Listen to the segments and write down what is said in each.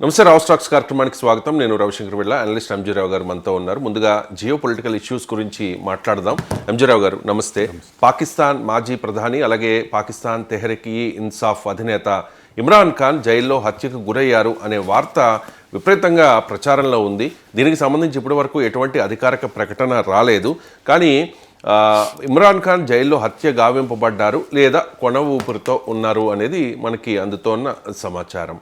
నమస్తే రావు స్టాక్స్ కార్యక్రమానికి స్వాగతం. నేను రవిశంకర్ వెళ్ళ అనలిస్ట్ ఎంజీరావు గారు మనతో ఉన్నారు. ముందుగా జియో పొలిటికల్ ఇష్యూస్ గురించి మాట్లాడదాం. ఎంజీరావు గారు నమస్తే. పాకిస్తాన్ మాజీ ప్రధాని అలాగే పాకిస్తాన్ తెహ్రీక్ ఇన్సాఫ్ అధినేత ఇమ్రాన్ ఖాన్ జైల్లో హత్యకు గురయ్యారు అనే వార్త విపరీతంగా ప్రచారంలో ఉంది. దీనికి సంబంధించి ఇప్పటి వరకు ఎటువంటి అధికారిక ప్రకటన రాలేదు. కానీ ఇమ్రాన్ ఖాన్ జైల్లో హత్య గావింపబడ్డారు లేదా కొన ఊపిరితో ఉన్నారు అనేది మనకి అందుతోన్న సమాచారం.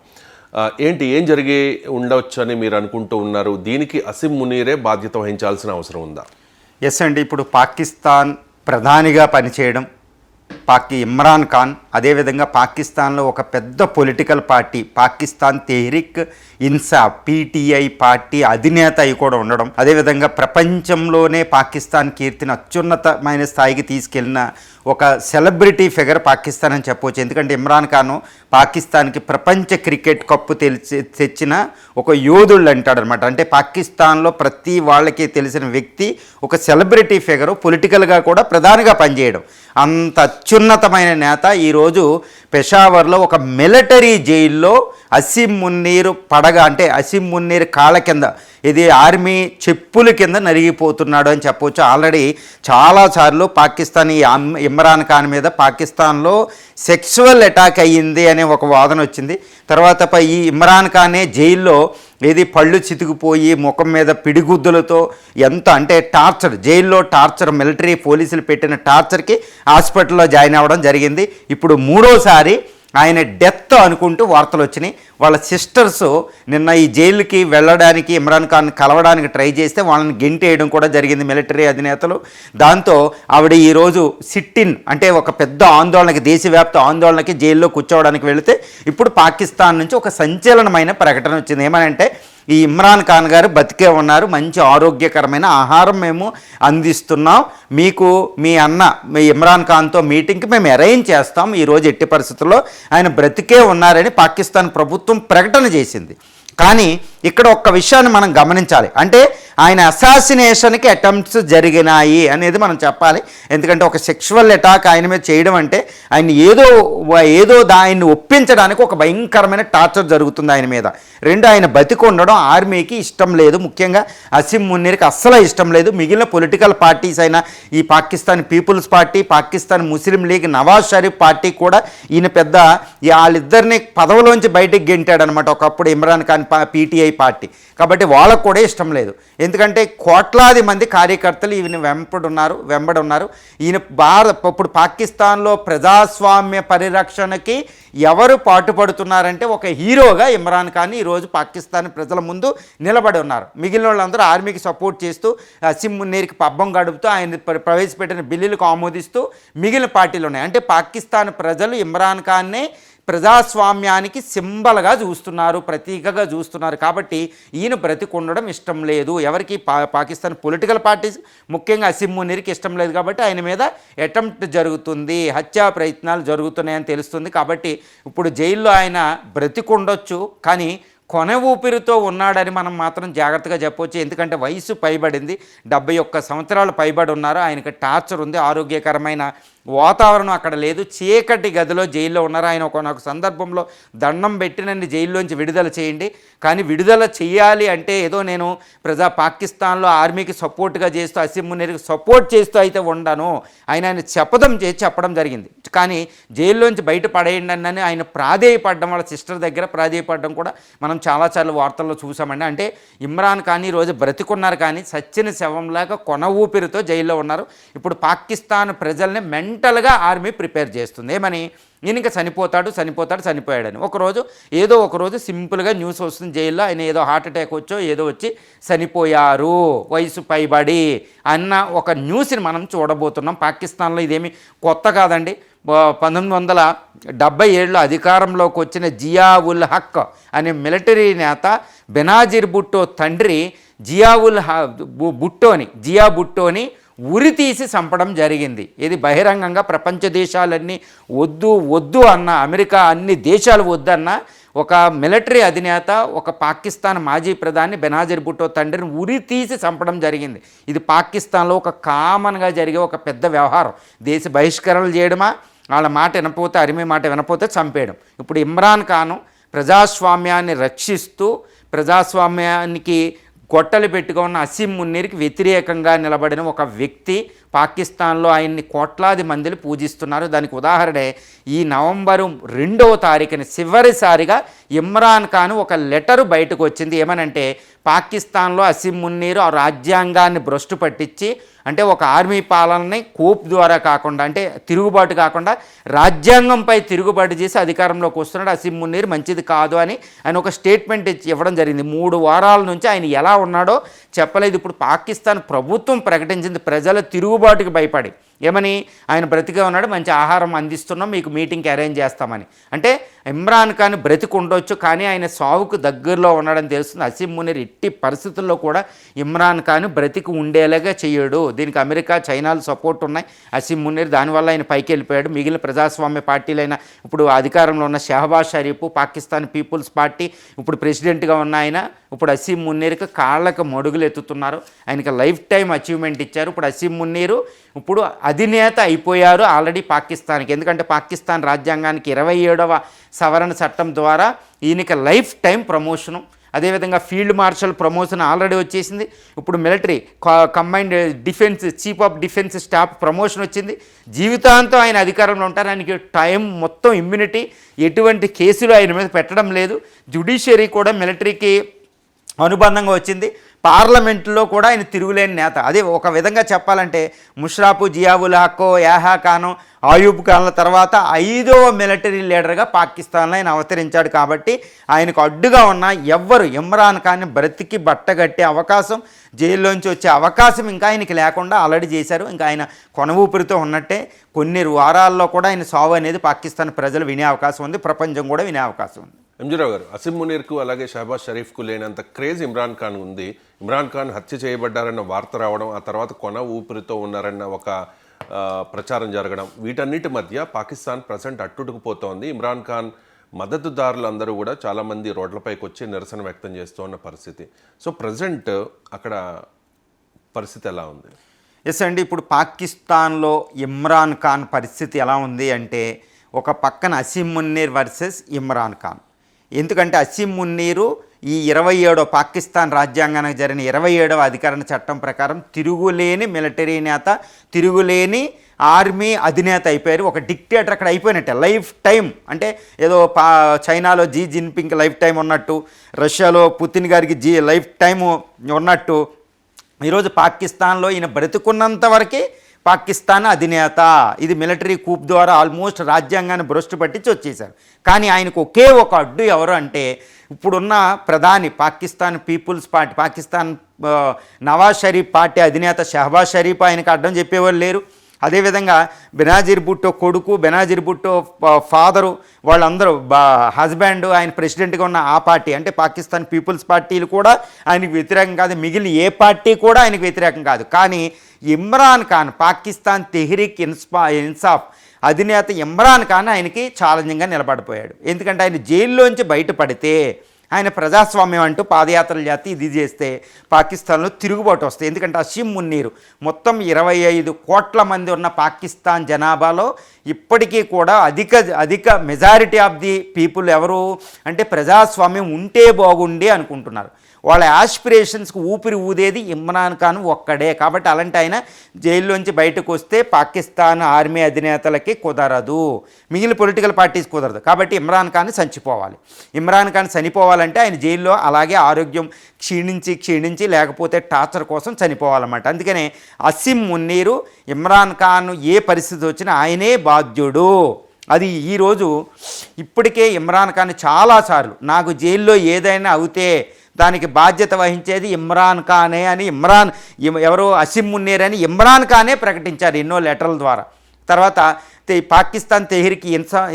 ఏం జరిగి ఉండవచ్చు అని మీరు అనుకుంటూ ఉన్నారు? దీనికి అసిమ్ మునీరే బాధ్యత వహించాల్సిన అవసరం ఉందా? ఎస్ అండి. ఇప్పుడు పాకిస్తాన్ ప్రధానిగా పనిచేయడం ఇమ్రాన్ ఖాన్, అదేవిధంగా పాకిస్తాన్లో ఒక పెద్ద political party Pakistan Tehreek Insaf PTI party అధినేత అయి కూడా ఉండడం, అదేవిధంగా ప్రపంచంలోనే పాకిస్తాన్ కీర్తిని అత్యున్నతమైన స్థాయికి తీసుకెళ్లిన ఒక సెలబ్రిటీ ఫిగర్ పాకిస్తాన్ అని చెప్పవచ్చు. ఎందుకంటే ఇమ్రాన్ ఖాన్ పాకిస్తాన్కి ప్రపంచ క్రికెట్ కప్పు తెచ్చిన ఒక యోధుళ్ళు అంటాడనమాట. అంటే పాకిస్తాన్లో ప్రతి వాళ్ళకి తెలిసిన వ్యక్తి, ఒక సెలబ్రిటీ ఫిగరు, పొలిటికల్గా కూడా ప్రధానిగా పనిచేయడం. అంత అత్యున్నతమైన నేత ఈరోజు పెషావర్లో ఒక మిలిటరీ జైల్లో అసిమ్ మున్నీర్ అంటే అసిమ్ మున్నీర్ కాళ్ళ కింద, ఇది ఆర్మీ చెప్పుల కింద నలిగిపోతున్నాడు అని చెప్పవచ్చు. ఆల్రెడీ చాలాసార్లు పాకిస్తాన్ ఇమ్రాన్ ఖాన్ మీద పాకిస్తాన్లో సెక్సువల్ అటాక్ అయ్యింది అనే ఒక వాదన వచ్చింది. తర్వాత ఈ ఇమ్రాన్ ఖానే జైల్లో పళ్ళు చితికిపోయి ముఖం మీద పిడిగుద్దులతో అంటే టార్చర్, జైల్లో టార్చర్, మిలిటరీ పోలీసులు పెట్టిన టార్చర్కి హాస్పిటల్లో జాయిన్ అవ్వడం జరిగింది. ఇప్పుడు మూడోసారి ఆయన డెత్ అనుకుంటూ వార్తలు వచ్చినాయి. వాళ్ళ సిస్టర్స్ నిన్న ఈ జైలుకి వెళ్ళడానికి ఇమ్రాన్ ఖాన్ కలవడానికి ట్రై చేస్తే వాళ్ళని గెంటేయడం కూడా జరిగింది మిలిటరీ అధినేతలు. దాంతో ఆవిడ ఈరోజు సిట్టిన్ అంటే ఒక పెద్ద ఆందోళనకి, దేశవ్యాప్త ఆందోళనకి జైల్లో కూర్చోవడానికి వెళితే ఇప్పుడు పాకిస్తాన్ నుంచి ఒక సంచలనమైన ప్రకటన వచ్చింది. ఏమనంటే ఈ ఇమ్రాన్ ఖాన్ గారు బతికే ఉన్నారు, మంచి ఆరోగ్యకరమైన ఆహారం మేము అందిస్తున్నాం, మీకు మీ ఇమ్రాన్ ఖాన్తో మీటింగ్కి మేము అరేంజ్ చేస్తాం, ఈరోజు ఎట్టి పరిస్థితుల్లో ఆయన బ్రతికే ఉన్నారని పాకిస్తాన్ ప్రభుత్వం ప్రకటన చేసింది. కానీ ఇక్కడ ఒక్క విషయాన్ని మనం గమనించాలి. అంటే ఆయన అసాసినేషన్కి అటెంప్ట్స్ జరిగినాయి అనేది మనం చెప్పాలి. ఎందుకంటే ఒక సెక్షువల్ అటాక్ ఆయన మీద చేయడం అంటే ఆయన ఏదో ఆయన్ని ఒప్పించడానికి ఒక భయంకరమైన టార్చర్ జరుగుతుంది ఆయన మీద. రెండు, ఆయన బతికి ఉండడం ఆర్మీకి ఇష్టం లేదు, ముఖ్యంగా అసిమ్ మున్నీర్కి అస్సలు ఇష్టం లేదు. మిగిలిన పొలిటికల్ పార్టీస్ అయినా ఈ పాకిస్తాన్ పీపుల్స్ పార్టీ, పాకిస్తాన్ ముస్లిం లీగ్, నవాజ్ షరీఫ్ పార్టీ కూడా ఈయన పెద్ద వాళ్ళిద్దరిని పదవిలోంచి బయటికి గెంటాడనమాట ఒకప్పుడు ఇమ్రాన్ ఖాన్ పీటీఐ పార్టీ. కాబట్టి వాళ్ళకు కూడా ఇష్టం లేదు. ఎందుకంటే కోట్లాది మంది కార్యకర్తలు ఈయన వెంబడున్నారు. ఈయన ఇప్పుడు పాకిస్తాన్లో ప్రజాస్వామ్య పరిరక్షణకి ఎవరు పాటుపడుతున్నారంటే ఒక హీరోగా ఇమ్రాన్ ఖాన్ ఈరోజు పాకిస్తాన్ ప్రజల ముందు నిలబడి ఉన్నారు. మిగిలిన వాళ్ళందరూ ఆర్మీకి సపోర్ట్ చేస్తూ అసిమ్ మున్నీర్కి పబ్బం గడుపుతూ ఆయన ప్రవేశపెట్టిన బిల్లులకు ఆమోదిస్తూ మిగిలిన పార్టీలు ఉన్నాయి. అంటే పాకిస్తాన్ ప్రజలు ఇమ్రాన్ ఖాన్నే ప్రజాస్వామ్యానికి సింబల్గా చూస్తున్నారు, ప్రతీకగా చూస్తున్నారు. కాబట్టి ఈయన బ్రతికుండడం ఇష్టం లేదు ఎవరికి, పాకిస్తాన్ పొలిటికల్ పార్టీస్, ముఖ్యంగా అసిమ్ మునీర్కి ఇష్టం లేదు. కాబట్టి ఆయన మీద అటెంప్ట్ జరుగుతుంది, హత్యా ప్రయత్నాలు జరుగుతున్నాయని తెలుస్తుంది. కాబట్టి ఇప్పుడు జైల్లో ఆయన బ్రతికుండొచ్చు, కానీ కొన ఊపిరితో ఉన్నాడని మనం మాత్రం జాగ్రత్తగా చెప్పవచ్చు. ఎందుకంటే వయసు పైబడింది, 71 సంవత్సరాలు పైబడి ఉన్నారు. ఆయనకి టార్చర్ ఉంది, ఆరోగ్యకరమైన వాతావరణం అక్కడ లేదు, చీకటి గదిలో జైల్లో ఉన్నారు. ఆయన ఒక సందర్భంలో దండం పెట్టి నన్ను జైల్లోంచి విడుదల చేయండి, కానీ విడుదల చేయాలి అంటే ఏదో నేను పాకిస్తాన్లో ఆర్మీకి సపోర్ట్గా చేస్తూ అసిమ్ మునీర్కి సపోర్ట్ చేస్తూ అయితే ఉండను ఆయన చెప్పడం జరిగింది. కానీ జైల్లోంచి బయట పడేయండి అని ఆయన ప్రాధేయపడడం, వాళ్ళ సిస్టర్ దగ్గర ప్రాధేయపడడం కూడా మనం చాలాసార్లు వార్తల్లో చూసామండి. అంటే ఇమ్రాన్ ఖాన్ ఈరోజు బ్రతికున్నారు, కానీ సచ్చిన శవంలాగా కొన ఊపిరితో జైల్లో ఉన్నారు. ఇప్పుడు పాకిస్తాన్ ప్రజల్ని మెంటల్గా ఆర్మీ ప్రిపేర్ చేస్తుంది. ఏమని, ఈయనకి చనిపోయాడని. ఒకరోజు సింపుల్గా న్యూస్ వస్తుంది జైల్లో, ఆయన ఏదో హార్ట్ అటాక్ వచ్చి చనిపోయారు వయసు పైబడి అన్న ఒక న్యూస్ని మనం చూడబోతున్నాం. పాకిస్తాన్లో ఇదేమి కొత్త కాదండి. 1977లో అధికారంలోకి వచ్చిన జియా ఉల్ హక్ అనే మిలిటరీ నేత బెనాజిర్ భుట్టో తండ్రి జియా భుట్టోని ఉరి తీసి చంపడం జరిగింది. ఇది బహిరంగంగా ప్రపంచ దేశాలన్నీ వద్దు అన్న, అమెరికా అన్ని దేశాలు వద్దన్న ఒక మిలిటరీ అధినేత, ఒక పాకిస్తాన్ మాజీ ప్రధాని బెనాజిర్ భుట్టో తండ్రిని ఉరి తీసి చంపడం జరిగింది. ఇది పాకిస్తాన్లో ఒక కామన్గా జరిగే ఒక పెద్ద వ్యవహారం. దేశ బహిష్కరణలు చేయడమా, వాళ్ళ మాట వినపోతే, ఆర్మీ మాట వినపోతే చంపేయడం. ఇప్పుడు ఇమ్రాన్ ఖాన్ ప్రజాస్వామ్యాన్ని రక్షిస్తూ ప్రజాస్వామ్యానికి గొట్టలు పెట్టుకున్న అసీం మున్నీర్కి వ్యతిరేకంగా నిలబడిన ఒక వ్యక్తి. పాకిస్తాన్లో ఆయన్ని కోట్లాది మందిని పూజిస్తున్నారు. దానికి ఉదాహరణే ఈ నవంబరు 2వ తారీఖున చివరిసారిగా ఇమ్రాన్ ఖాన్ ఒక లెటరు బయటకు వచ్చింది. ఏమనంటే పాకిస్తాన్లో అసీం మున్నీరు ఆ రాజ్యాంగాన్ని భ్రష్టు పట్టించి, అంటే ఒక ఆర్మీ పాలనని కూప్ ద్వారా కాకుండా, అంటే తిరుగుబాటు కాకుండా రాజ్యాంగంపై తిరుగుబాటు చేసి అధికారంలోకి వస్తున్నాడు. అసీం మున్నీర్ మంచిది కాదు అని ఆయన ఒక స్టేట్మెంట్ ఇవ్వడం జరిగింది. 3 వారాల నుంచి ఆయన ఎలా ఉన్నాడో చెప్పలేదు. ఇప్పుడు పాకిస్తాన్ ప్రభుత్వం ప్రకటించింది ప్రజల తిరుగుబాటుకి భయపడి. ఏమని? ఆయన బ్రతికే ఉన్నాడు, మంచి ఆహారం అందిస్తున్నాం, మీకు మీటింగ్కి అరేంజ్ చేస్తామని. అంటే ఇమ్రాన్ ఖాన్ బ్రతికి ఉండొచ్చు, కానీ ఆయన సావుకు దగ్గరలో ఉన్నాడని తెలుస్తుంది. అసీం మునీర్ ఎట్టి పరిస్థితుల్లో కూడా ఇమ్రాన్ ఖాన్ బ్రతికి ఉండేలాగా చేయడు. దీనికి అమెరికా, చైనాలు సపోర్ట్ ఉన్నాయి. అసీం మునీర్ దానివల్ల ఆయన పైకి వెళ్ళిపోయాడు. మిగిలిన ప్రజాస్వామ్య పార్టీలైన ఇప్పుడు అధికారంలో ఉన్న షహబాజ్ షరీఫ్, పాకిస్తాన్ పీపుల్స్ పార్టీ ఇప్పుడు ప్రెసిడెంట్గా ఉన్న ఆయన ఇప్పుడు అసీం మున్నీర్కి కాళ్ళకు మడుగులు ఎత్తుతున్నారు. ఆయనకి లైఫ్ టైం అచీవ్మెంట్ ఇచ్చారు. ఇప్పుడు అసీం మున్నీరు ఇప్పుడు అధినేత అయిపోయారు ఆల్రెడీ పాకిస్తాన్కి. ఎందుకంటే పాకిస్తాన్ రాజ్యాంగానికి 27వ సవరణ చట్టం ద్వారా ఈయనకి లైఫ్ టైం ప్రమోషను, అదేవిధంగా ఫీల్డ్ మార్షల్ ప్రమోషన్ ఆల్రెడీ వచ్చేసింది. ఇప్పుడు military combined defence chief of defence staff promotion వచ్చింది. జీవితాంతం ఆయన అధికారంలో ఉంటారు. ఆయనకి టైం మొత్తం ఇమ్యూనిటీ, ఎటువంటి కేసులు ఆయన మీద పెట్టడం లేదు. జ్యుడిషియరీ కూడా మిలిటరీకి అనుబంధంగా వచ్చింది. పార్లమెంట్లో కూడా ఆయన తిరుగులేని నేత. అదే ఒక విధంగా చెప్పాలంటే ముషర్రాఫ్, జియావుల్ హక్, యాహా ఖాన్, ఆయూబ్ ఖాన్ల తర్వాత 5వ మిలిటరీ లీడర్గా పాకిస్తాన్లో ఆయన అవతరించాడు. కాబట్టి ఆయనకు అడ్డుగా ఉన్న ఎవ్వరు ఇమ్రాన్ ఖాన్ని బ్రతికి బట్టగట్టే అవకాశం, జైల్లోంచి వచ్చే అవకాశం ఇంకా ఆయనకి లేకుండా ఆల్రెడీ చేశారు. ఇంకా ఆయన కొన ఊపిరితో ఉన్నట్టే. కొన్ని వారాల్లో కూడా ఆయన సావు అనేది పాకిస్తాన్ ప్రజలు వినే అవకాశం ఉంది, ప్రపంచం కూడా వినే అవకాశం ఉంది. ఎంజీరావు గారు, అసీం మునీర్కు అలాగే షహబాజ్ షరీఫ్కు లేనంత క్రేజ్ ఇమ్రాన్ ఖాన్ ఉంది. ఇమ్రాన్ ఖాన్ హత్య చేయబడ్డారన్న వార్త రావడం, ఆ తర్వాత కొన ఊపిరితో ఉన్నారన్న ఒక ప్రచారం జరగడం, వీటన్నిటి మధ్య పాకిస్తాన్ ప్రజెంట్ అట్టుడుకుపోతోంది. ఇమ్రాన్ ఖాన్ మద్దతుదారులందరూ కూడా చాలామంది రోడ్లపైకి వచ్చి నిరసన వ్యక్తం చేస్తూ ఉన్న పరిస్థితి. సో ప్రజెంట్ అక్కడ పరిస్థితి ఎలా ఉంది? ఎస్ అండి, ఇప్పుడు పాకిస్తాన్లో ఇమ్రాన్ ఖాన్ పరిస్థితి ఎలా ఉంది అంటే, ఒక పక్కన అసీం మున్నీర్ వర్సెస్ ఇమ్రాన్ ఖాన్. ఎందుకంటే అసీం మున్నీరు ఈ 27వ పాకిస్తాన్ రాజ్యాంగానికి జరిగిన 27వ అధికరణ చట్టం ప్రకారం తిరుగులేని మిలిటరీ నేత, తిరుగులేని ఆర్మీ అధినేత అయిపోయారు. ఒక డిక్టేటర్ అక్కడ అయిపోయినట్టే లైఫ్ టైం. అంటే ఏదో చైనాలో జీ జిన్పింగ్ లైఫ్ టైం ఉన్నట్టు, రష్యాలో పుతిన్ గారికి లైఫ్ టైం ఉన్నట్టు, ఈరోజు పాకిస్తాన్లో ఈయన బ్రతుకున్నంత వరకే పాకిస్తాన్ అధినేత. ఇది మిలిటరీ కూప్ ద్వారా ఆల్మోస్ట్ రాజ్యాంగాన్ని భ్రష్టు పట్టించి వచ్చేసారు. కానీ ఆయనకు ఒకే ఒక అడ్డు ఎవరు అంటే, ఇప్పుడున్న ప్రధాని Pakistan People's Party, Pakistan Nawaz Sharif party అధినేత షహబాజ్ షరీఫ్ ఆయనకు అడ్డం చెప్పేవాళ్ళు లేరు. అదేవిధంగా బెనాజీర్ భుట్టో కొడుకు, బెనాజీర్ భుట్టో ఫాదరు, వాళ్ళందరూ హస్బెండ్ ఆయన ప్రెసిడెంట్గా ఉన్న ఆ పార్టీ అంటే పాకిస్తాన్ పీపుల్స్ పార్టీలు కూడా ఆయనకు వ్యతిరేకం కాదు. మిగిలిన ఏ పార్టీ కూడా ఆయనకు వ్యతిరేకం కాదు. కానీ ఇమ్రాన్ ఖాన్, పాకిస్తాన్ తెహ్రీక్ ఇన్సాఫ్ అధినేత ఇమ్రాన్ ఖాన్ ఆయనకి ఛాలెంజింగ్గా నిలబడిపోయాడు. ఎందుకంటే ఆయన జైల్లోంచి బయటపడితే ఆయన ప్రజాస్వామ్యం అంటూ పాదయాత్రలు చేస్తే, ఇది చేస్తే పాకిస్తాన్లో తిరుగుబాటు వస్తాయి. ఎందుకంటే అసీం మున్నీరు మొత్తం 25 కోట్ల మంది ఉన్న పాకిస్తాన్ జనాభాలో ఇప్పటికీ కూడా అధిక మెజారిటీ ఆఫ్ ది పీపుల్ ఎవరు అంటే ప్రజాస్వామ్యం ఉంటే బాగుండి అనుకుంటున్నారు. వాళ్ళ యాస్పిరేషన్స్కి ఊపిరి ఊదేది ఇమ్రాన్ ఖాన్ ఒక్కడే. కాబట్టి అలాంటి ఆయన జైల్లోంచి బయటకు వస్తే పాకిస్తాన్ ఆర్మీ అధినేతలకి కుదరదు, మిగిలిన పొలిటికల్ పార్టీస్ కుదరదు. కాబట్టి ఇమ్రాన్ ఖాన్ చనిపోవాలి. ఇమ్రాన్ ఖాన్ చనిపోవాలంటే ఆయన జైల్లో అలాగే ఆరోగ్యం క్షీణించి లేకపోతే టార్చర్ కోసం చనిపోవాలన్నమాట. అందుకనే అసీం మున్నీరు ఇమ్రాన్ ఖాన్ ఏ పరిస్థితి వచ్చినా ఆయనే బాధ్యుడు. అది ఈరోజు ఇప్పటికే ఇమ్రాన్ ఖాన్ చాలాసార్లు నాకు జైల్లో ఏదైనా అవుతే దానికి బాధ్యత వహించేది ఇమ్రాన్ ఖానే అని ఎవరో అసీం మున్నీర్ అని ఇమ్రాన్ ఖానే ప్రకటించారు ఎన్నో లెటర్ల ద్వారా. తర్వాత పాకిస్తాన్ తెహ్రీక్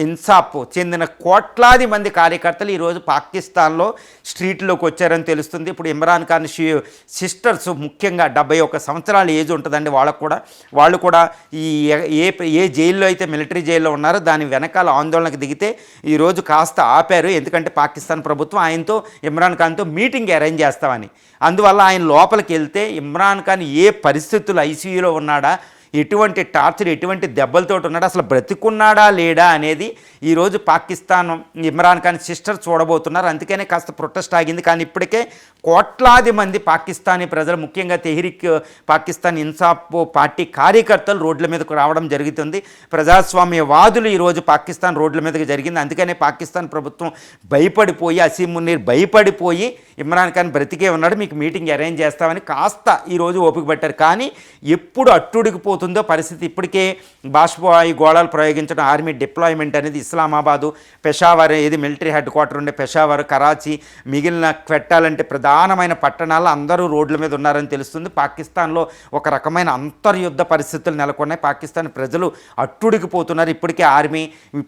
ఇన్సాఫ్ చెందిన కోట్లాది మంది కార్యకర్తలు ఈరోజు పాకిస్తాన్లో స్ట్రీట్లోకి వచ్చారని తెలుస్తుంది. ఇప్పుడు ఇమ్రాన్ ఖాన్ సిస్టర్స్ ముఖ్యంగా 71 సంవత్సరాల ఏజ్ ఉంటుందండి వాళ్ళు కూడా ఈ ఏ జైల్లో అయితే మిలిటరీ జైల్లో ఉన్నారో దాని వెనకాల ఆందోళనకు దిగితే ఈరోజు కాస్త ఆపారు. ఎందుకంటే పాకిస్తాన్ ప్రభుత్వం ఆయనతో ఇమ్రాన్ ఖాన్తో మీటింగ్ అరేంజ్ చేస్తామని. అందువల్ల ఆయన లోపలికి వెళ్తే ఇమ్రాన్ ఖాన్ ఏ పరిస్థితులు ఐసీయూలో ఉన్నాడా, ఎటువంటి టార్చర్ ఎటువంటి దెబ్బలతో ఉన్నాడు, అసలు బ్రతికున్నాడా లేడా అనేది ఈరోజు పాకిస్తాన్ ఇమ్రాన్ ఖాన్ సిస్టర్ చూడబోతున్నారు. అందుకనే కాస్త ప్రొటెస్ట్ ఆగింది. కానీ ఇప్పటికే కోట్లాది మంది పాకిస్తానీ ప్రజలు, ముఖ్యంగా తెహ్రీక్ పాకిస్తాన్ ఇన్సాఫ్ పార్టీ కార్యకర్తలు రోడ్ల మీదకు రావడం జరుగుతుంది. ప్రజాస్వామ్యవాదులు ఈరోజు పాకిస్తాన్ రోడ్ల మీదకి జరిగింది. అందుకనే పాకిస్తాన్ ప్రభుత్వం భయపడిపోయి, అసీం మునీర్ భయపడిపోయి ఇమ్రాన్ ఖాన్ బ్రతికే ఉన్నాడు, మీకు మీటింగ్ అరేంజ్ చేస్తామని కాస్త ఈరోజు ఓపిక పట్టారు. కానీ ఎప్పుడు అట్టుడికిపోతుందో పరిస్థితి. ఇప్పటికే బాష్పవాయు గోళాలు ప్రయోగించడం, ఆర్మీ డిప్లాయ్మెంట్ అనేది ఇస్లామాబాదు, పెషావర్, ఏది మిలిటరీ హెడ్ క్వార్టర్ ఉండే పెషావర్, కరాచీ, మిగిలిన క్వెట్టాలంటే ప్రధానమైన పట్టణాల్లో అందరూ రోడ్ల మీద ఉన్నారని తెలుస్తుంది. పాకిస్తాన్లో ఒక రకమైన అంతర్యుద్ధ పరిస్థితులు నెలకొన్నాయి. పాకిస్తాన్ ప్రజలు అట్టుడికిపోతున్నారు. ఇప్పటికే ఆర్మీ,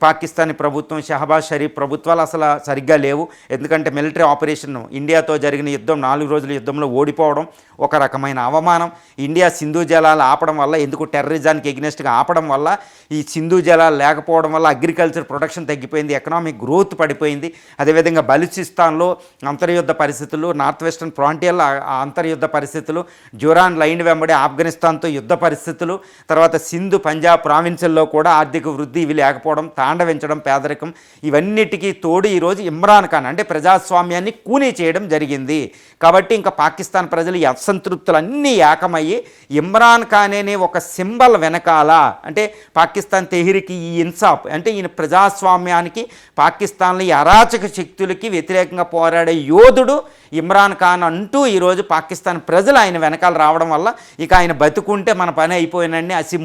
పాకిస్తానీ ప్రభుత్వం, షహబాజ్ షరీఫ్ ప్రభుత్వాలు అసలు సరిగ్గా లేవు. ఎందుకంటే మిలిటరీ ఆపరేషన్ ఇండియాతో జరిగిన యుద్ధం 4 రోజుల యుద్ధంలో ఓడిపోవడం ఒక రకమైన అవమానం. ఇండియా సింధు జలాలు ఆపడం వల్ల, ఎందుకు టెర్రరిజానికి ఎగ్నెస్ట్గా ఆపడం వల్ల, ఈ సింధు జలాలు లేకపోవడం వల్ల అగ్రికల్చర్ ప్రొడక్షన్ తగ్గిపోయింది, ఎకనామిక్ గ్రోత్ పడిపోయింది. అదేవిధంగా బలూచిస్తాన్లో అంతర్యుద్ధ పరిస్థితులు, నార్త్ వెస్టర్న్ ఫ్రాంటియర్లో అంతర్యుద్ధ పరిస్థితులు, జురాన్ లైన్ వెంబడి ఆఫ్ఘనిస్తాన్తో యుద్ధ పరిస్థితులు, తర్వాత సింధు పంజాబ్ ప్రావిన్సుల్లో కూడా ఆర్థిక వృద్ధి ఇవి లేకపోవడం, తాండవించడం, పేదరికం, ఇవన్నిటికీ తోడు ఈరోజు ఇమ్రాన్ ఖాన్ అంటే ప్రజాస్వామ్యాన్ని కూనీ చేయడం జరిగింది. కాబట్టి ఇంకా పాకిస్తాన్ ప్రజలు ఈ అసంతృప్తులు అన్నీ ఏకమయ్యి ఇమ్రాన్ ఖాన్ అనే ఒక సింబల్ వెనకాల, అంటే పాకిస్తాన్ తెహ్రీక్ ఈ ఇన్సాఫ్ అంటే ఈయన ప్రజాస్వామ్యానికి, పాకిస్తాన్లో ఈ అరాచక శక్తులకి వ్యతిరేకంగా పోరాడే యోధుడు ఇమ్రాన్ ఖాన్ అంటూ ఈరోజు పాకిస్తాన్ ప్రజలు ఆయన వెనకాల రావడం వల్ల ఇక ఆయన బతుకుంటే మన పని అయిపోయినండి. అసీం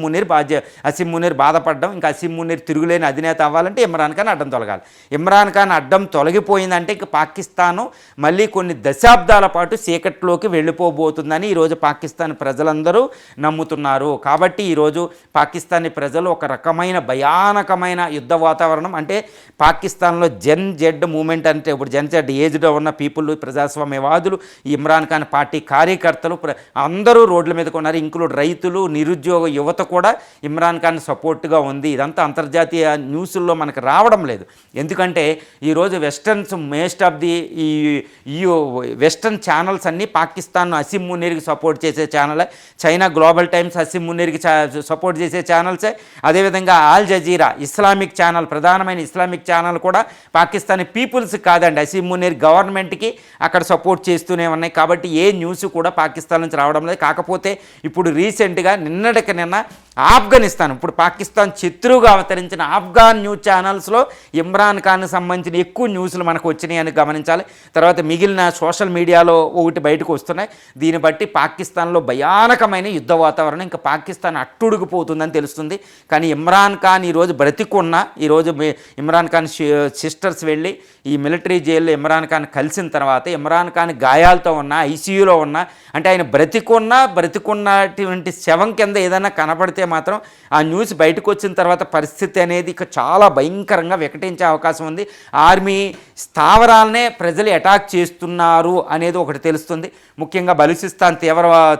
మునీర్ బాధపడడం, ఇంకా అసీం మునీర్ తిరుగులేని అధినేత అవ్వాలంటే ఇమ్రాన్ ఖాన్ అడ్డం తొలగాలి. ఇమ్రాన్ ఖాన్ అడ్డం తొలగిపోయిందంటే ఇక పాకిస్తాను మళ్ళీ కొన్ని దశాబ్దాల పాటు చీకట్లోకి వెళ్ళిపోబోతుందని ఈరోజు పాకిస్తాన్ ప్రజలందరూ నమ్ముతున్నారు. కాబట్టి ఈరోజు పాకిస్తానీ ప్రజలు ఒక రకమైన భయానకమైన యుద్ధ వాతావరణం, అంటే పాకిస్తాన్లో జెన్ జెడ్ మూమెంట్ అంటే ఇప్పుడు జెన్ జెడ్ ఏజ్లో ఉన్న పీపుల్, ప్రజాస్వామ్యవాదులు, ఇమ్రాన్ ఖాన్ పార్టీ కార్యకర్తలు అందరూ రోడ్ల మీదకు ఉన్నారు. ఇంక్లూడ్ రైతులు, నిరుద్యోగ యువత కూడా ఇమ్రాన్ ఖాన్ సపోర్ట్గా ఉంది. ఇదంతా అంతర్జాతీయ న్యూస్ల్లో మనకు రావడం లేదు. ఎందుకంటే ఈరోజు వెస్టర్న్స్ మోస్ట్ ఆఫ్ ది ఈ వెస్టర్న్ ఛానల్స్ అన్నీ పాకిస్తాన్ అసీం మునీర్కి సపోర్ట్ చేసే ఛానలే. చైనా గ్లోబల్ టైమ్స్ అసీం మునీర్కి సపోర్ట్ చేసే ఛానల్సే. అదేవిధంగా ఆల్ జజీరా ఇస్లామిక్ ఛానల్, ప్రధానమైన ఇస్లామిక్ ఛానల్ కూడా పాకిస్తానీ పీపుల్స్ కాదండి, అసీం మునీర్ గవర్నమెంట్కి అక్కడ సపోర్ట్ చేస్తూనే ఉన్నాయి. కాబట్టి ఏ న్యూస్ కూడా పాకిస్తాన్ నుంచి రావడం లేదు. కాకపోతే ఇప్పుడు రీసెంట్గా నిన్నటికి నిన్న ఆఫ్ఘనిస్తాన్, ఇప్పుడు పాకిస్తాన్ శత్రువుగా అవతరించిన ఆఫ్ఘాన్ న్యూస్ ఛానల్స్లో ఇమ్రాన్ ఖాన్ సంబంధించిన ఎక్కువ న్యూస్లు మనకు వచ్చినాయి అని గమనించాలి. తర్వాత మిగిలిన సోషల్ మీడియాలో ఒకటి బయటకు వస్తున్నాయి. దీన్ని బట్టి పాకిస్తాన్లో భయానకమైన యుద్ధ వాతావరణం, ఇంకా పాకిస్తాన్ అట్టుడుకుపోతుందని తెలుస్తుంది. కానీ ఇమ్రాన్ ఖాన్ ఈరోజు బ్రతికున్న, ఈరోజు ఇమ్రాన్ ఖాన్ సిస్టర్స్ వెళ్ళి ఈ మిలిటరీ జైల్లో ఇమ్రాన్ ఖాన్ కలిసిన తర్వాత ఇమ్రాన్ ఖాన్ గాయాలతో ఉన్న, ఐసీయూలో ఉన్న, అంటే ఆయన బ్రతికున్నటువంటి శవం కింద ఏదైనా కనపడితే మాత్రం ఆ న్యూస్ బయటకు వచ్చిన తర్వాత పరిస్థితి అనేది ఇక చాలా భయంకరంగా వికటించే అవకాశం ఉంది. ఆర్మీ స్థావరాలనే ప్రజలు అటాక్ చేస్తున్నారు అనేది ఒకటి తెలుస్తుంది. ముఖ్యంగా బలూచిస్తాన్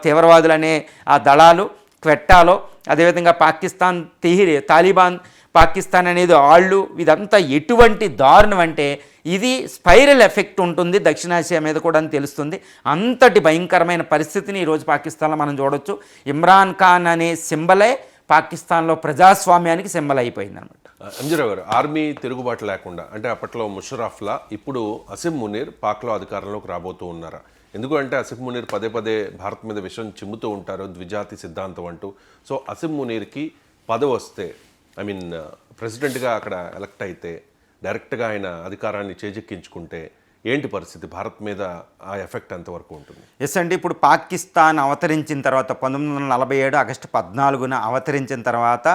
తీవ్రవాదులు అనే ఆ దళాలు, క్వెట్టాలో, అదేవిధంగా పాకిస్తాన్ తాలిబాన్ పాకిస్తాన్ అనేది ఆళ్ళు, ఇదంతా ఎటువంటి దారుణం అంటే ఇది స్పైరల్ ఎఫెక్ట్ ఉంటుంది దక్షిణాసియా మీద కూడా అని తెలుస్తుంది. అంతటి భయంకరమైన పరిస్థితిని ఈరోజు పాకిస్తాన్లో మనం చూడొచ్చు. ఇమ్రాన్ ఖాన్ అనే సింబలే పాకిస్తాన్లో ప్రజాస్వామ్యానికి సింబల్ అయిపోయింది అనమాట. అంజరావు గారు, ఆర్మీ తిరుగుబాటు లేకుండా, అంటే అప్పట్లో ముషరఫ్లా ఇప్పుడు అసీం మునీర్ పాక్లో అధికారంలోకి రాబోతూ ఉన్నారా? ఎందుకంటే అసీం మునీర్ పదే పదే భారత్ మీద విషయం చిమ్ముతూ ఉంటారు, ద్విజాతి సిద్ధాంతం అంటూ. సో అసీం మునీర్కి పదవి వస్తే, ఐ మీన్ ప్రెసిడెంట్గా అక్కడ ఎలక్ట్ అయితే, డైరెక్ట్గా ఆయన అధికారాన్ని చేజిక్కించుకుంటే ఏంటి పరిస్థితి? భారత్ మీద ఆ ఎఫెక్ట్ ఎంతవరకు ఉంటుంది? ఎస్ అండి, ఇప్పుడు పాకిస్తాన్ అవతరించిన తర్వాత 1947 ఆగస్టు 14న అవతరించిన తర్వాత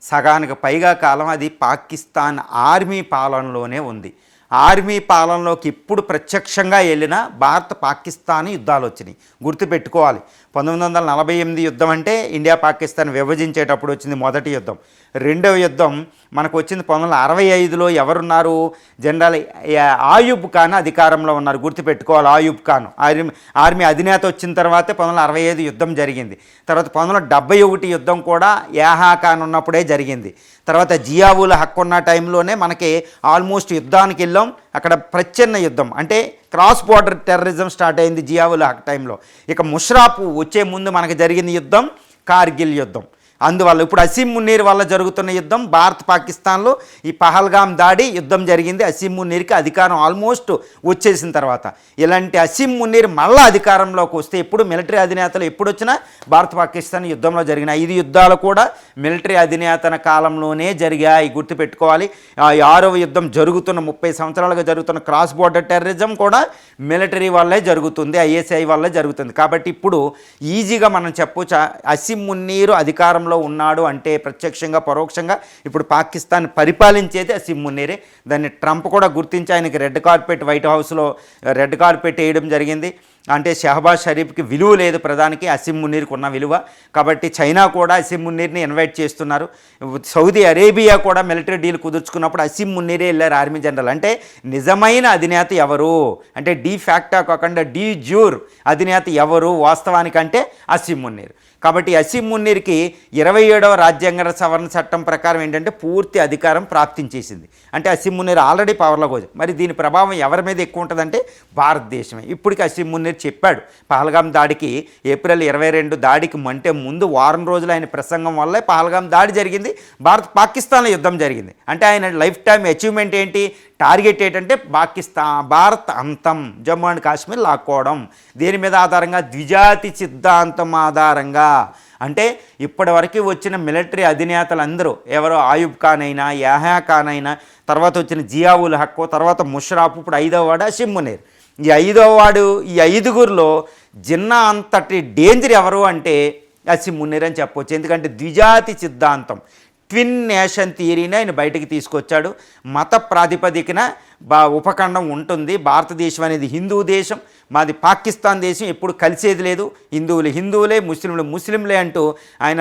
సగానికి పైగా కాలం అది పాకిస్తాన్ ఆర్మీ పాలనలోనే ఉంది. ఆర్మీ పాలనలోకి ఇప్పుడు ప్రత్యక్షంగా వెళ్ళిన భారత పాకిస్తాన్ యుద్ధాలు వచ్చినాయి. గుర్తుపెట్టుకోవాలి, 1948 యుద్ధం అంటే ఇండియా పాకిస్తాన్ విభజించేటప్పుడు వచ్చింది మొదటి యుద్ధం. రెండవ యుద్ధం మనకు వచ్చింది 1965లో. ఎవరున్నారు? జనరల్ ఆయూబ్ ఖాన్ అధికారంలో ఉన్నారు. గుర్తుపెట్టుకోవాలి, ఆయూబ్ ఖాన్ ఆర్మీ అధినేత వచ్చిన తర్వాతే 1965 యుద్ధం జరిగింది. తర్వాత 1971 యుద్ధం కూడా యాహా ఖాన్ ఉన్నప్పుడే జరిగింది. తర్వాత జియావుల్ హక్ ఉన్న టైంలోనే మనకి ఆల్మోస్ట్ యుద్ధానికి వెళ్ళాం. అక్కడ ప్రచ్ఛన్న యుద్ధం అంటే క్రాస్ బోర్డర్ టెర్రరిజం స్టార్ట్ అయింది జియావుల్ హక్ టైంలో. ఇక ముషరఫ్ వచ్చే ముందు మనకు జరిగిన యుద్ధం కార్గిల్ యుద్ధం. అందువల్ల ఇప్పుడు అసీం మున్నీర్ వల్ల జరుగుతున్న యుద్ధం, భారత్ పాకిస్తాన్లో ఈ పహల్గాం దాడి యుద్ధం జరిగింది. అసీం మున్నీర్కి అధికారం ఆల్మోస్ట్ వచ్చేసిన తర్వాత ఇలాంటి అసీం మున్నీర్ మళ్ళీ అధికారంలోకి వస్తే ఎప్పుడు మిలిటరీ అధినేతలు ఎప్పుడు వచ్చినా భారత్ పాకిస్తాన్ యుద్ధంలో జరిగిన 5 యుద్ధాలు కూడా మిలిటరీ అధినేతన కాలంలోనే జరిగాయి, గుర్తుపెట్టుకోవాలి. 6వ యుద్ధం జరుగుతున్న 30 సంవత్సరాలుగా జరుగుతున్న క్రాస్ బోర్డర్ టెర్రరిజం కూడా మిలిటరీ వల్లే జరుగుతుంది, ఐఎస్ఐ వల్లే జరుగుతుంది. కాబట్టి ఇప్పుడు ఈజీగా మనం చెప్పొచ్చు అసీం మున్నీర్ అధికారంలో ఉన్నాడు అంటే ప్రత్యక్షంగా పరోక్షంగా ఇప్పుడు పాకిస్తాన్ పరిపాలించేది అసీం మున్నీరే. దాన్ని ట్రంప్ కూడా గుర్తించి ఆయనకి రెడ్ కార్పెట్, వైట్ హౌస్లో రెడ్ కార్పెట్ వేయడం జరిగింది. అంటే షహబాజ్ షరీఫ్కి విలువ లేదు ప్రధానికి, అసీం మున్నీర్కి ఉన్న విలువ. కాబట్టి చైనా కూడా అసీం మున్నీర్ని ఇన్వైట్ చేస్తున్నారు. సౌదీ అరేబియా కూడా మిలిటరీ డీల్ కుదుర్చుకున్నప్పుడు అసీం మున్నీరే వెళ్ళారు ఆర్మీ జనరల్. అంటే నిజమైన అధినేత ఎవరు అంటే డీ ఫ్యాక్టా కాకుండా డీ జ్యూర్ అధినేత ఎవరు వాస్తవానికంటే అసీం మున్నీర్. కాబట్టి అసీం మున్నీర్కి 27వ రాజ్యాంగ సవరణ చట్టం ప్రకారం ఏంటంటే పూర్తి అధికారం ప్రాప్తించేసింది. అంటే అసీం మున్నీర్ ఆల్రెడీ పవర్లోకి వచ్చి, మరి దీని ప్రభావం ఎవరి మీద ఎక్కువ ఉంటుందంటే భారతదేశమే. ఇప్పటికి అసీం మున్నీర్ చెప్పాడు పహల్గాం దాడికి ఏప్రిల్ 22 దాడికి అంటే ముందు వారం రోజులు ఆయన ప్రసంగం వల్లే పహల్గాం దాడి జరిగింది, పాకిస్తాన్లో యుద్ధం జరిగింది. అంటే ఆయన లైఫ్ టైం అచీవ్మెంట్ ఏంటి, టార్గెట్ ఏంటంటే భారత్ అంతం, జమ్మూ అండ్ కాశ్మీర్ లాక్కోవడం. దేని మీద ఆధారంగా, ద్విజాతి సిద్ధాంతం ఆధారంగా. అంటే ఇప్పటివరకు వచ్చిన మిలిటరీ అధినేతలందరూ ఎవరో ఆయుబ్ ఖాన్ అయినా, యాహ్యా ఖాన్ అయినా, తర్వాత వచ్చిన జియావుల్ హక్, తర్వాత ముషరాఫ్, ఇప్పుడు 5వ వాడు అసీం మున్నీర్. ఈ 5వ వాడు, ఈ 5గురిలో జిన్నా అంతటి డేంజర్ ఎవరు అంటే అసీం మున్నీర్ అని చెప్పవచ్చు. ఎందుకంటే ద్విజాతి సిద్ధాంతం, ట్విన్ నేషన్ థియరీని ఆయన బయటికి తీసుకొచ్చాడు. మత ప్రాతిపదికన ఉపఖండం ఉంటుంది. భారతదేశం అనేది హిందూ దేశం, మాది పాకిస్తాన్ దేశం, ఎప్పుడు కలిసేది లేదు. హిందువులు హిందువులే, ముస్లింలు ముస్లింలే అంటూ ఆయన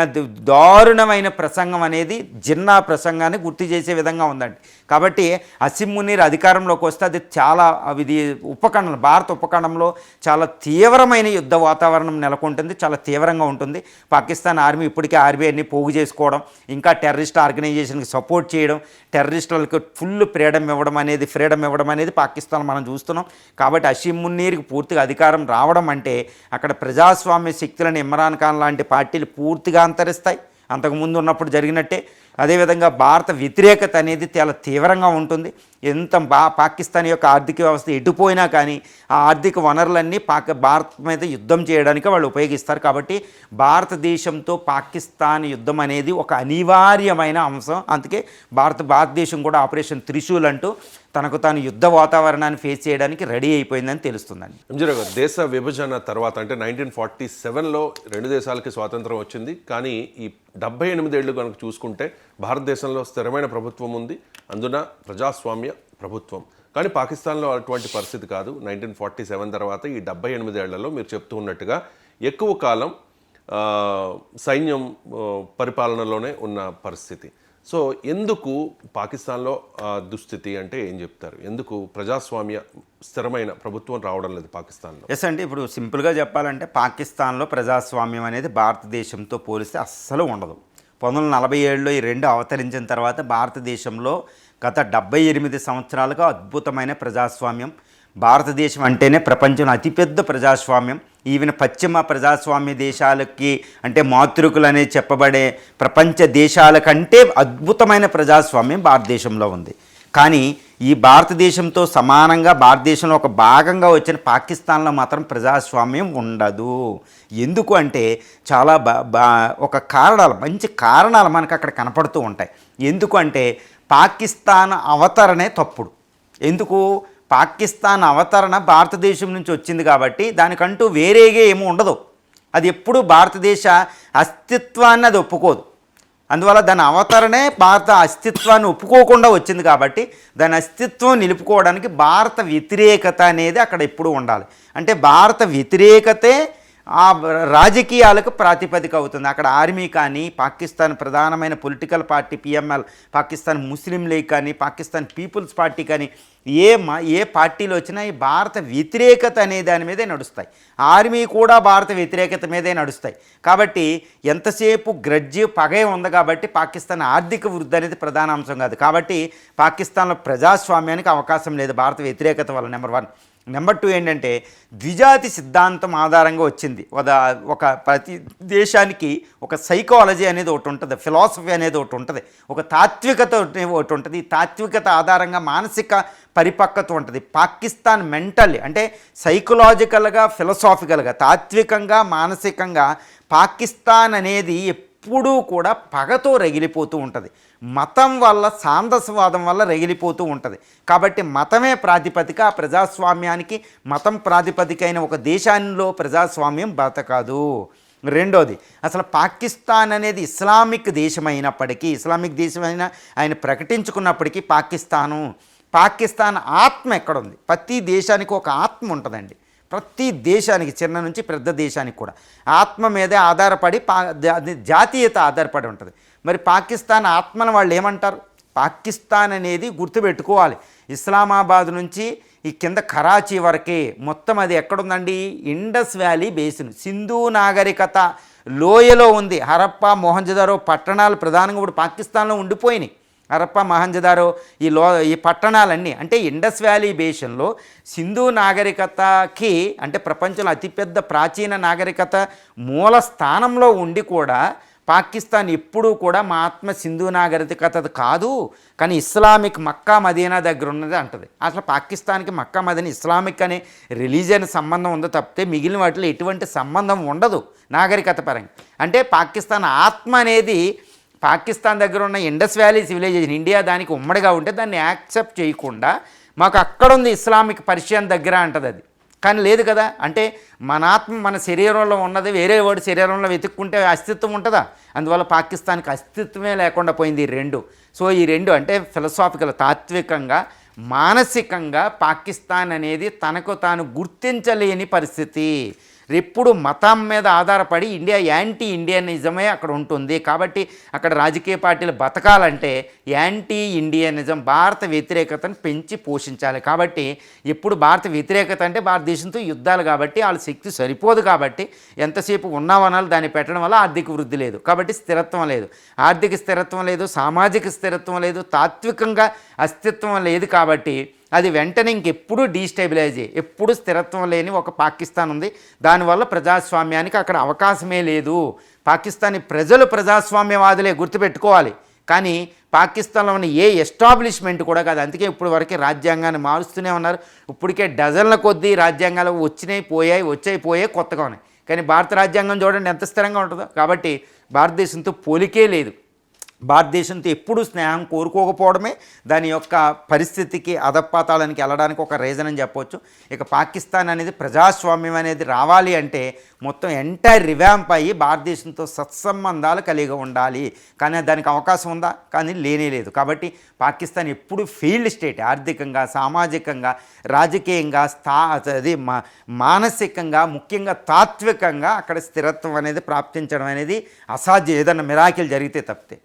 దారుణమైన ప్రసంగం అనేది జిన్నా ప్రసంగాన్ని గుర్తు చేసే విధంగా ఉందండి. కాబట్టి అసీం మున్నీర్ అధికారంలోకి వస్తే అది చాలా ఇది ఉపఖండం, భారత ఉపఖండంలో చాలా తీవ్రమైన యుద్ధ వాతావరణం నెలకొంటుంది, చాలా తీవ్రంగా ఉంటుంది. పాకిస్తాన్ ఆర్మీ ఇప్పటికే ఆర్మీని పోగు చేసుకోవడం, ఇంకా టెర్రరిస్ట్ ఆర్గనైజేషన్కి సపోర్ట్ చేయడం, టెర్రరిస్టులకు ఫుల్ ఫ్రీడమ్ ఇవ్వడం అనేది పాకిస్తాన్ మనం చూస్తున్నాం. కాబట్టి అసీం మున్నీర్కి పూర్తిగా అధికారం రావడం అంటే అక్కడ ప్రజాస్వామ్య శక్తులను ఇమ్రాన్ ఖాన్ లాంటి పార్టీలు పూర్తిగా అంతరిస్తాయి, అంతకుముందు ఉన్నప్పుడు జరిగినట్టే. అదేవిధంగా భారత వ్యతిరేకత అనేది చాలా తీవ్రంగా ఉంటుంది. ఎంత పాకిస్తాన్ యొక్క ఆర్థిక వ్యవస్థ ఎటుపోయినా కానీ ఆ ఆర్థిక వనరులన్నీ భారత్ మీద యుద్ధం చేయడానికి వాళ్ళు ఉపయోగిస్తారు. కాబట్టి భారతదేశంతో పాకిస్తాన్ యుద్ధం అనేది ఒక అనివార్యమైన అంశం. అందుకే భారతదేశం కూడా ఆపరేషన్ త్రిశూల్ అంటూ తనకు తాను యుద్ధ వాతావరణాన్ని ఫేస్ చేయడానికి రెడీ అయిపోయిందని తెలుస్తుందండి. ఎంజీరావు గారు, దేశ విభజన తర్వాత అంటే 1947లో 2 దేశాలకి స్వాతంత్రం వచ్చింది. కానీ ఈ 78 ఏళ్ళు కనుక చూసుకుంటే భారతదేశంలో స్థిరమైన ప్రభుత్వం ఉంది, అందున ప్రజాస్వామ్య ప్రభుత్వం. కానీ పాకిస్తాన్లో అటువంటి పరిస్థితి కాదు. 1947 తర్వాత ఈ 78 ఏళ్లలో మీరు చెప్తూ ఉన్నట్టుగా ఎక్కువ కాలం సైన్యం పరిపాలనలోనే ఉన్న పరిస్థితి. సో ఎందుకు పాకిస్తాన్లో దుస్థితి అంటే ఏం చెప్తారు? ఎందుకు ప్రజాస్వామ్య స్థిరమైన ప్రభుత్వం రావడం లేదు పాకిస్తాన్లో? ఎస్ అండి, ఇప్పుడు సింపుల్గా చెప్పాలంటే పాకిస్తాన్లో ప్రజాస్వామ్యం అనేది భారతదేశంతో పోలిస్తే అస్సలు ఉండదు. 1947లో ఈ రెండు అవతరించిన తర్వాత భారతదేశంలో గత 78 సంవత్సరాలుగా అద్భుతమైన ప్రజాస్వామ్యం. భారతదేశం అంటేనే ప్రపంచంలో అతిపెద్ద ప్రజాస్వామ్యం. ఈవెన్ పశ్చిమ ప్రజాస్వామ్య దేశాలకి అంటే మాతృకులు అనే చెప్పబడే ప్రపంచ దేశాల కంటే అద్భుతమైన ప్రజాస్వామ్యం భారతదేశంలో ఉంది. కానీ ఈ భారతదేశంతో సమానంగా భారతదేశంలో ఒక భాగంగా వచ్చిన పాకిస్తాన్లో మాత్రం ప్రజాస్వామ్యం ఉండదు. ఎందుకు అంటే చాలా ఒక కారణాలు, మంచి కారణాలు మనకు అక్కడ కనపడుతూ ఉంటాయి. ఎందుకు అంటే పాకిస్తాన్ అవతరణే తప్పుడు. ఎందుకు? పాకిస్తాన్ అవతరణ భారతదేశం నుంచి వచ్చింది కాబట్టి దానికంటూ వేరేగా ఏమీ ఉండదు. అది ఎప్పుడూ భారతదేశ అస్తిత్వాన్ని అది ఒప్పుకోదు. అందువల్ల దాని అవతరణే భారత అస్తిత్వాన్ని ఒప్పుకోకుండా వచ్చింది కాబట్టి దాని అస్తిత్వం నిలుపుకోవడానికి భారత వ్యతిరేకత అనేది అక్కడ ఎప్పుడూ ఉండాలి. అంటే భారత వ్యతిరేకతే ఆ రాజకీయాలకు ప్రాతిపదిక అవుతుంది. అక్కడ ఆర్మీ కానీ, పాకిస్తాన్ ప్రధానమైన పొలిటికల్ పార్టీ పిఎంఎల్, పాకిస్తాన్ ముస్లిం లీగ్ కానీ, పాకిస్తాన్ పీపుల్స్ పార్టీ కానీ ఏ పార్టీలు వచ్చినా ఈ భారత వ్యతిరేకత అనే దాని మీదే నడుస్తాయి. ఆర్మీ కూడా భారత వ్యతిరేకత మీదే నడుస్తాయి. కాబట్టి ఎంతసేపు గ్రడ్జి పగే ఉంది కాబట్టి పాకిస్తాన్ ఆర్థిక వృద్ధి అనేది ప్రధాన అంశం కాదు. కాబట్టి పాకిస్తాన్లో ప్రజాస్వామ్యానికి అవకాశం లేదు భారత వ్యతిరేకత వల్ల. నెంబర్ 1. నెంబర్ 2 ఏంటంటే ద్విజాతి సిద్ధాంతం ఆధారంగా వచ్చింది. ఒక ప్రతి దేశానికి ఒక సైకాలజీ అనేది ఒకటి ఉంటుంది, ఫిలాసఫీ అనేది ఒకటి ఉంటుంది, ఒక తాత్వికత ఒకటి ఉంటుంది. ఈ తాత్వికత ఆధారంగా మానసిక పరిపక్వత ఉంటుంది. పాకిస్తాన్ మెంటల్లీ అంటే సైకలాజికల్గా, ఫిలసాఫికల్గా, తాత్వికంగా, మానసికంగా పాకిస్తాన్ అనేది ఎప్పుడూ కూడా పగతో రగిలిపోతూ ఉంటుంది. మతం వల్ల, సాందస్వాదం వల్ల రగిలిపోతూ ఉంటుంది. కాబట్టి మతమే ప్రాతిపదిక. ప్రజాస్వామ్యానికి మతం ప్రాతిపదిక అయిన ఒక దేశంలో ప్రజాస్వామ్యం బతకదు. రెండోది, అసలు పాకిస్తాన్ అనేది ఇస్లామిక్ దేశమైనప్పటికీ, ఇస్లామిక్ దేశమైన ఆయన ప్రకటించుకున్నప్పటికీ పాకిస్తాన్ ఆత్మ ఎక్కడుంది? ప్రతి దేశానికి ఒక ఆత్మ ఉంటుందండి. ప్రతి దేశానికి, చిన్న నుంచి పెద్ద దేశానికి కూడా ఆత్మ మీదే ఆధారపడి జాతీయత ఆధారపడి ఉంటుంది. మరి పాకిస్తాన్ ఆత్మను వాళ్ళు ఏమంటారు? పాకిస్తాన్ అనేది గుర్తుపెట్టుకోవాలి, ఇస్లామాబాద్ నుంచి ఈ కింద కరాచీ వరకే మొత్తం అది ఎక్కడుందండి? ఇండస్ వ్యాలీ బేసిన్, సింధు నాగరికత లోయలో ఉంది. హరప్పా, మొహంజదారో పట్టణాలు ప్రధానంగా ఇప్పుడు పాకిస్తాన్లో ఉండిపోయినాయి. హరప్పా, మొహంజదారో ఈ పట్టణాలన్నీ అంటే ఇండస్ వ్యాలీ బేసిన్లో సింధు నాగరికతకి అంటే ప్రపంచంలో అతిపెద్ద ప్రాచీన నాగరికత మూల స్థానంలో ఉండి కూడా పాకిస్తాన్ ఎప్పుడూ కూడా మా ఆత్మ సింధు నాగరికత కాదు, కానీ ఇస్లామిక్ మక్కా మదీనా దగ్గర ఉన్నది అంటది. అసలు పాకిస్తాన్కి మక్కా మదీనా ఇస్లామిక్ అనే రిలీజియన్ సంబంధం ఉందో తప్పితే మిగిలిన వాటిలో ఎటువంటి సంబంధం ఉండదు నాగరికత పరంగా. అంటే పాకిస్తాన్ ఆత్మ అనేది పాకిస్తాన్ దగ్గర ఉన్న ఇండస్ వ్యాలీ సివిలైజేషన్, ఇండియా దానికి ఉమ్మడిగా ఉంటే దాన్ని యాక్సెప్ట్ చేయకుండా మాకు అక్కడ ఉంది ఇస్లామిక్ పర్షియన్ దగ్గర అంటది అది. కానీ లేదు కదా. అంటే మన ఆత్మ మన శరీరంలో ఉన్నది వేరే వాడి శరీరంలో వెతుక్కుంటే అస్తిత్వం ఉంటుందా? అందువల్ల పాకిస్తాన్కి అస్తిత్వమే లేకుండా పోయింది ఈ రెండు. సో ఈ రెండు అంటే ఫిలసాఫికల్, తాత్వికంగా, మానసికంగా పాకిస్తాన్ అనేది తనకు తాను గుర్తించలేని పరిస్థితి. ఎప్పుడు మతం మీద ఆధారపడి ఇండియా యాంటీ ఇండియనిజమే అక్కడ ఉంటుంది. కాబట్టి అక్కడ రాజకీయ పార్టీలు బతకాలంటే యాంటీ ఇండియనిజం, భారత వ్యతిరేకతను పెంచి పోషించాలి. కాబట్టి ఎప్పుడు భారత వ్యతిరేకత అంటే భారతదేశంతో యుద్ధాలు, కాబట్టి వాళ్ళ శక్తి సరిపోదు. కాబట్టి ఎంతసేపు ఉన్నామనాలి దాన్ని పెట్టడం వల్ల ఆర్థిక వృద్ధి లేదు, కాబట్టి స్థిరత్వం లేదు, ఆర్థిక స్థిరత్వం లేదు, సామాజిక స్థిరత్వం లేదు, తాత్వికంగా అస్తిత్వం లేదు. కాబట్టి అది వెంటనే ఇంకెప్పుడు డీస్టెబిలైజ్ అయ్యి ఎప్పుడు స్థిరత్వం లేని ఒక పాకిస్తాన్ ఉంది. దానివల్ల ప్రజాస్వామ్యానికి అక్కడ అవకాశమే లేదు. పాకిస్తానీ ప్రజలు ప్రజాస్వామ్యవాదులే, గుర్తుపెట్టుకోవాలి. కానీ పాకిస్తాన్లో ఉన్న ఏ ఎస్టాబ్లిష్మెంట్ కూడా కాదు. అందుకే ఇప్పుడు వరకే రాజ్యాంగాన్ని మారుస్తూనే ఉన్నారు. ఇప్పటికే డజన్ల కొద్దీ రాజ్యాంగాలు వచ్చాయి కొత్తగా ఉన్నాయి. కానీ భారత రాజ్యాంగం చూడండి ఎంత స్థిరంగా ఉంటుందో. కాబట్టి భారతదేశంతో పోలికే లేదు. భారతదేశంతో ఎప్పుడూ స్నేహం కోరుకోకపోవడమే దాని యొక్క పరిస్థితికి, అధపాతాళానికి వెళ్ళడానికి ఒక రీజన్ అని చెప్పవచ్చు. ఇక పాకిస్తాన్ అనేది ప్రజాస్వామ్యం అనేది రావాలి అంటే మొత్తం ఎంటైర్ రివ్యాంప్ అయ్యి భారతదేశంతో సత్సంబంధాలు కలిగి ఉండాలి. కానీ దానికి అవకాశం ఉందా? కానీ లేనే లేదు. కాబట్టి పాకిస్తాన్ ఎప్పుడు ఫెయిల్డ్ స్టేట్, ఆర్థికంగా, సామాజికంగా, రాజకీయంగా, మానసికంగా, ముఖ్యంగా తాత్వికంగా అక్కడ స్థిరత్వం అనేది ప్రాప్తించడం అనేది అసాధ్యం, ఏదన్నా మిరాకిల్ జరిగితే తప్పితే.